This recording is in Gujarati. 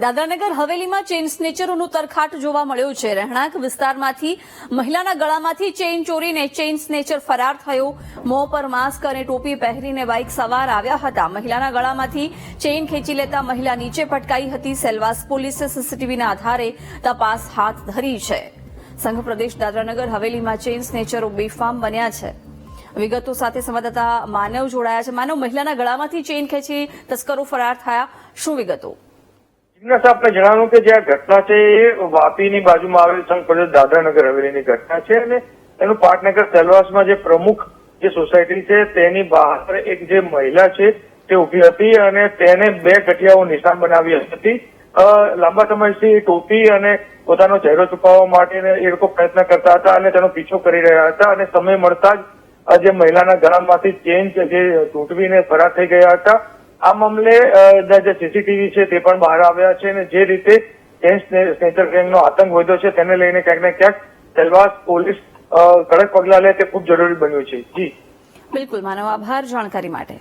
દાદરાનગર હવેલીમાં ચેઇન સ્નેચરોનું તરખાટ જોવા મળ્યું છે। રહેણાંક વિસ્તારમાંથી મહિલાના ગળામાંથી ચેઇન ચોરીને ચેઇન સ્નેચર ફરાર થયો। મોં પર માસ્ક અને ટોપી પહેરીને બાઇક સવાર આવ્યા હતા। મહિલાના ગળામાંથી ચેઇન ખેંચી લેતા મહિલા નીચે પટકાઈ હતી। સેલવાસ પોલીસે સીસીટીવીના આધારે તપાસ હાથ ધરી છે। સંઘ પ્રદેશ દાદરાનગર હવેલીમાં ચેઇન સ્નેચરો બેફામ બન્યા છે। વિગતો સાથે સંવાદદાતા માનવ જોડાયા છે। માનવ, મહિલાના ગળામાંથી ચેઇન ખેંચી તસ્કરો ફરાર થયા, શું વિગતો? જિજ્ઞાસ, આપને જણાવ્યું કે જે આ ઘટના છે એ વાપીની બાજુમાં આવેલ સંઘ પ્રદેશ દાદરાનગર હવેલીની ઘટના છે અને એનું પાટનગર સેલવાસમાં જે પ્રમુખ જે સોસાયટી છે તેની બહાર એક જે મહિલા છે તે ઉભી હતી અને તેને બે ગઠિયાઓ નિશાન બનાવી હતી। લાંબા સમયથી ટોપી અને પોતાનો ચહેરો છુપાવવા માટે એ લોકો પ્રયત્ન કરતા હતા અને તેનો પીછો કરી રહ્યા હતા અને સમય મળતા જ જે મહિલાના ગળામાંથી ચેઇન છે જે તૂટવીને ફરાર થઈ ગયા હતા। આ મામલે જે સીસીટીવી છે તે પણ બહાર આવ્યા છે અને જે રીતે ચેઇન સ્નેચર ગેંગનો આતંક વધ્યો છે તેને લઈને ક્યાંક ને ક્યાંક સેલવાસ પોલીસ કડક પગલાં લે તે ખૂબ જરૂરી બન્યું છે। જી બિલકુલ માનવ, આભાર જાણકારી માટે।